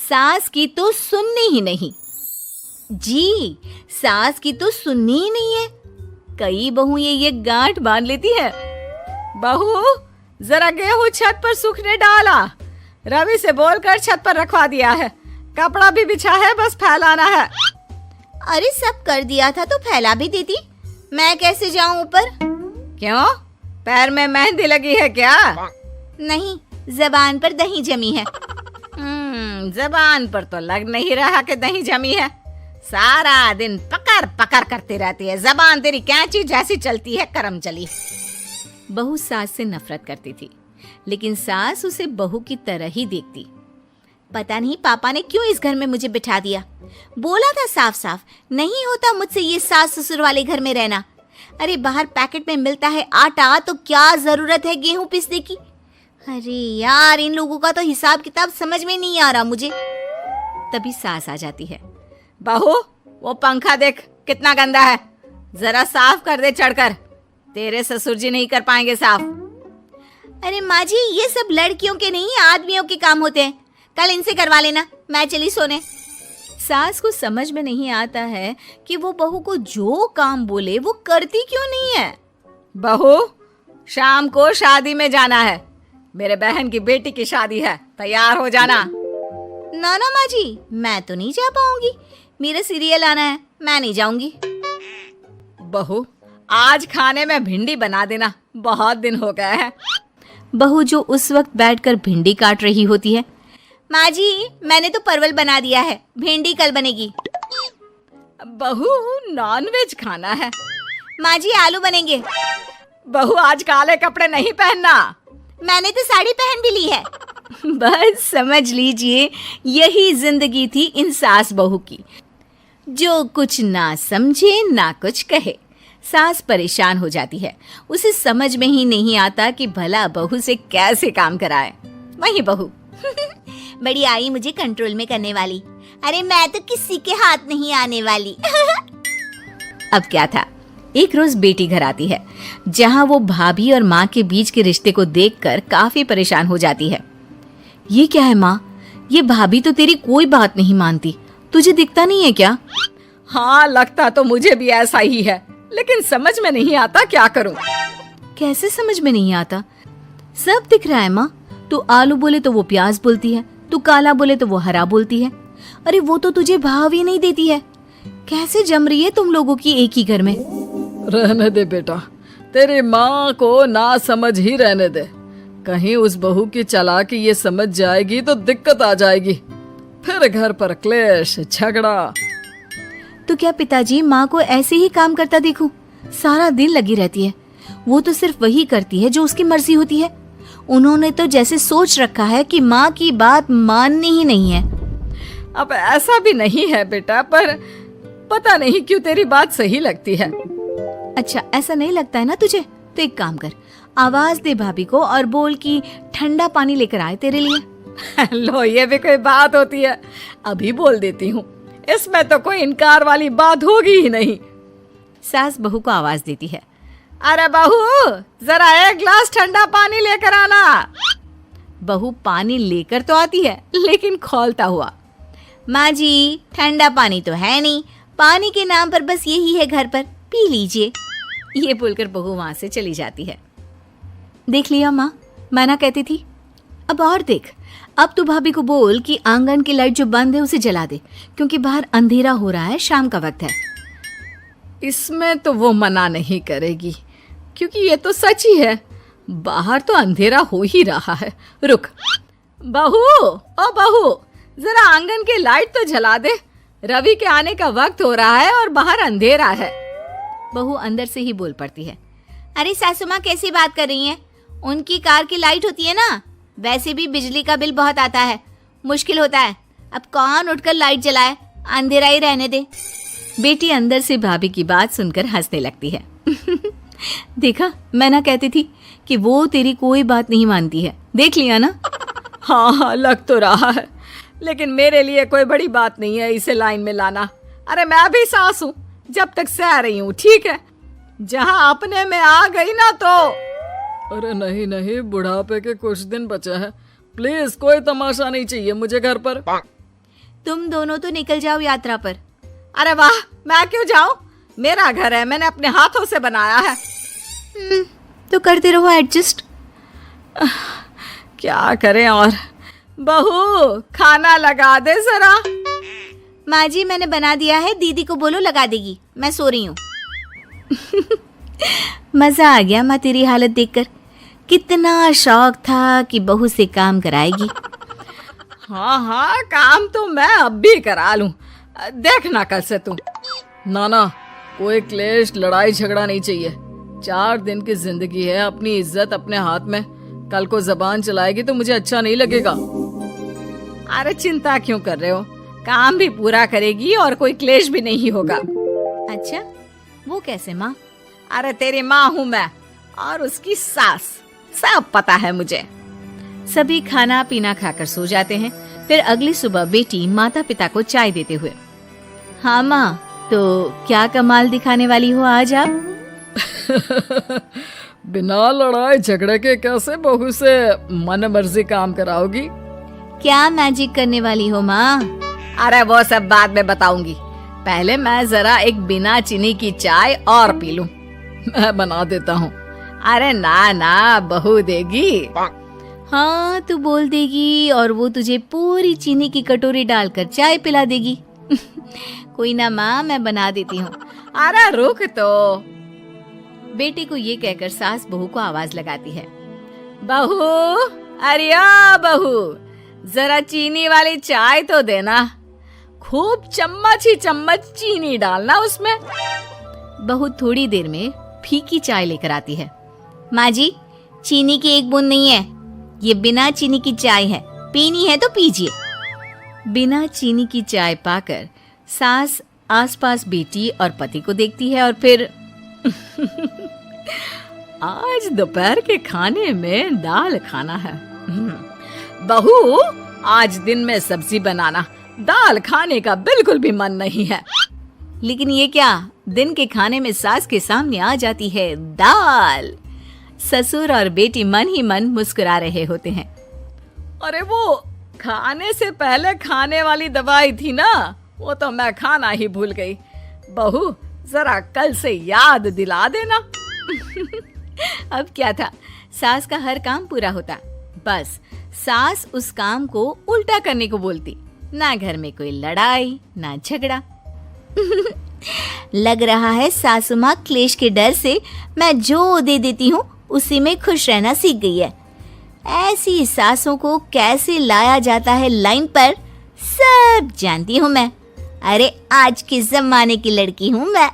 सास की तो सुननी ही नहीं। जी, सास की तो सुननी ही नहीं है। कई बहू ये गांठ बांध लेती है। बहू, जरा गेहूं छत पर सूखने डाला। रवि से बोलकर छत पर रखवा दिया है। कपड़ा भी बिछा है, बस फैलाना है। अरे सब कर दिया था तो फैला भी देती। मैं कैसे जाऊं ऊपर? क्यों, पैर में मेहंदी लगी है क्या? नहीं, जबान पर दही जमी है। जबान पर तो लग नहीं रहा कि दही जमी है। सारा दिन पकड़ पकड़ करती रहती है। जबान तेरी कैंची जैसी चलती है, करम चली। बहू सास से नफरत करती थी, लेकिन सास उसे बहू की तरह ही देखती। पता नहीं पापा ने क्यों इस घर में मुझे बिठा दिया। बोला था साफ साफ, नहीं होता मुझसे ये सास ससुर वाले घर में रहना। अरे बाहर पैकेट में मिलता है आटा, तो क्या जरूरत है गेहूं पीसने की। अरे यार, इन लोगों का तो हिसाब किताब समझ में नहीं आ रहा मुझे। तभी सास आ जाती है। बहू, वो पंखा देख कितना गंदा है, जरा साफ कर दे चढ़कर। तेरे ससुर जी नहीं कर पाएंगे साफ। अरे माँ जी, ये सब लड़कियों के नहीं आदमियों के काम होते हैं। कल इनसे करवा लेना, मैं चली सोने। सास को समझ में नहीं आता है कि वो बहू को जो काम बोले वो करती क्यों नहीं है। बहू, शाम को शादी में जाना है। मेरे बहन की बेटी की शादी है, तैयार हो जाना। ना ना माँ जी, मैं तो नहीं जा पाऊंगी। मेरा सीरियल आना है, मैं नहीं जाऊंगी। बहू, आज खाने में भिंडी बना देना, बहुत दिन हो गए हैं। बहू जो उस वक्त बैठकर भिंडी काट रही होती है। माँ जी, मैंने तो परवल बना दिया है, भिंडी कल बनेगी। बहू, नॉनवेज खाना है। माँ जी, आलू बनेंगे। बहू, आज काले कपड़े नहीं पहनना। मैंने तो साड़ी पहन भी ली है। बस समझ लीजिए, यही जिंदगी थी इन सास बहू की, जो कुछ ना समझे ना कुछ कहे। सास परेशान हो जाती है, उसे समझ में ही नहीं आता कि भला बहू से कैसे काम कराए। वही बहू बड़ी आई मुझे कंट्रोल में करने वाली। अरे मैं तो किसी के हाथ नहीं आने वाली। अब क्या था, एक रोज बेटी घर आती है, जहां वो भाभी और माँ के बीच के रिश्ते को देखकर काफी परेशान हो जाती है। ये क्या है माँ, ये भाभी तो तेरी कोई बात नहीं मानती, तुझे दिखता नहीं है क्या? हाँ, लगता तो मुझे भी ऐसा ही है, लेकिन समझ में नहीं आता क्या करूं। कैसे समझ में नहीं आता? सब दिख रहा है माँ। तू आलू बोले तो वो प्याज बोलती है, तू काला बोले तो वो हरा बोलती है। अरे वो तो तुझे भाव ही नहीं देती है। कैसे जम रही है तुम लोगों की एक ही घर में? रहने दे बेटा, तेरी माँ को ना समझ ही रहने दे। कहीं उस बहू की चालाकी ये समझ जाएगी तो दिक्कत आ जाएगी, फिर घर पर क्लेश झगड़ा। तो क्या पिताजी माँ को ऐसे ही काम करता देखूं? सारा दिन लगी रहती है। वो तो सिर्फ वही करती है जो उसकी मर्जी होती है। उन्होंने तो जैसे सोच रखा है कि माँ की बात माननी ही नहीं है। अब ऐसा भी नहीं है बेटा, पर पता नहीं क्यों तेरी बात सही लगती है। अच्छा, ऐसा नहीं लगता है ना तुझे? तो एक काम कर, आवाज दे भाभी को और बोल कि ठंडा पानी लेकर आए तेरे लिए। लो, ये भी कोई बात होती है? अभी बोल देती हूँ, इसमें तो कोई इनकार वाली बात होगी ही नहीं। सास बहू को आवाज देती है। अरे बहू, जरा एक गिलास ठंडा पानी लेकर आना। बहू पानी लेकर तो आती है, लेकिन खौलता हुआ। माँ जी, ठंडा पानी तो है नहीं, पानी के नाम पर बस यही है घर पर, पी लीजिए। ये बोलकर बहू वहां से चली जाती है। देख लिया माँ, मैं ना कहती थी। अब और देख, अब तू भाभी को बोल कि आंगन की लाइट जो बंद है उसे जला दे, क्योंकि बाहर अंधेरा हो रहा है, शाम का वक्त है। इसमें तो वो मना नहीं करेगी, क्योंकि ये तो सच ही है, बाहर तो अंधेरा हो ही रहा है। रुक बहू, ओ बहू, जरा आंगन की लाइट तो जला दे। रवि के आने का वक्त हो रहा है और बाहर अंधेरा है। बहू अंदर से ही बोल पड़ती है। अरे सासू माँ, कैसी बात कर रही हैं? उनकी कार की लाइट होती है ना, वैसे भी बिजली का बिल बहुत आता है, मुश्किल होता है। अब कौन उठकर लाइट जलाए, अंधेरा ही रहने दे। बेटी अंदर से भाभी की बात सुनकर हंसने लगती है। देखा, मैं ना कहती थी कि वो तेरी कोई बात नहीं मानती है, देख लिया ना। हाँ, लग तो रहा है, लेकिन मेरे लिए कोई बड़ी बात नहीं है इसे लाइन में लाना। अरे मैं भी सास हूँ, जब तक सह रही हूँ, ठीक है। जहाँ अपने में आ गई ना तो। अरे नहीं नहीं, बुढ़ापे के कुछ दिन बचे हैं, प्लीज कोई तमाशा नहीं चाहिए मुझे घर पर। तुम दोनों तो निकल जाओ यात्रा पर। अरे वाह, मैं क्यों जाऊं? मेरा घर है, मैंने अपने हाथों से बनाया है। तो करते रहो एडजस्ट। क्या करें और। बहू, खाना लगा दे जरा। माँ जी, मैंने बना दिया है, दीदी को बोलो लगा देगी, मैं सो रही हूँ। मजा आ गया माँ तेरी हालत देखकर। कितना शौक था कि बहू से काम कराएगी। हाँ हाँ, काम तो मैं अब भी करा लूं। देखना कल से तू। ना, कोई क्लेश लड़ाई झगड़ा नहीं चाहिए। 4 दिन की जिंदगी है, अपनी इज्जत अपने हाथ में। कल को जबान चलाएगी तो मुझे अच्छा नहीं लगेगा। अरे चिंता क्यों कर रहे हो, काम भी पूरा करेगी और कोई क्लेश भी नहीं होगा। अच्छा, वो कैसे माँ? अरे तेरी माँ हूँ मैं और उसकी सास, सब पता है मुझे। सभी खाना पीना खाकर सो जाते हैं। फिर अगली सुबह बेटी माता पिता को चाय देते हुए, हाँ माँ, तो क्या कमाल दिखाने वाली हो आज आप? बिना लड़ाई झगड़े के कैसे बहू से मन मर्जी काम कराओगी? क्या मैजिक करने वाली हो माँ? अरे वो सब बाद में बताऊंगी, पहले मैं जरा एक बिना चीनी की चाय और पी लूं। मैं बना देता हूँ। अरे ना, बहू देगी। हाँ, तू बोल देगी और वो तुझे पूरी चीनी की कटोरी डालकर चाय पिला देगी। कोई ना माँ, मैं बना देती हूँ। अरे रुक तो। बेटे को ये कहकर सास बहू को आवाज लगाती है, बहू, अरे आ बहू, जरा चीनी वाली चाय तो देना। खूब चम्मच ही चम्मच चीनी डालना उसमें। बहू थोड़ी देर में फीकी चाय लेकर आती है। माँ जी, चीनी की एक बूंद नहीं है, ये बिना चीनी की चाय है, पीनी है तो पीजिए। बिना चीनी की चाय पाकर सास आसपास बेटी और पति को देखती है और फिर आज दोपहर के खाने में दाल खाना है। बहू, आज दिन में सब्जी बनाना, दाल खाने का बिल्कुल भी मन नहीं है। लेकिन ये क्या, दिन के खाने में सास के सामने आ जाती है दाल। ससुर और बेटी मन ही मन मुस्कुरा रहे होते हैं। अरे वो खाने से पहले खाने वाली दवाई थी ना, वो तो मैं खाना ही भूल गई। बहू, जरा कल से याद दिला देना। अब क्या था, सास का हर काम पूरा होता, बस सास उस काम को उल्टा करने को बोलती। ना घर में कोई लड़ाई ना झगड़ा। लग रहा है सासू माँ क्लेश के डर से मैं जो दे देती हूँ उसी में खुश रहना सीख गई है। ऐसी सासों को कैसे लाया जाता है लाइन पर, सब जानती हूँ मैं। अरे आज के जमाने की लड़की हूँ मैं।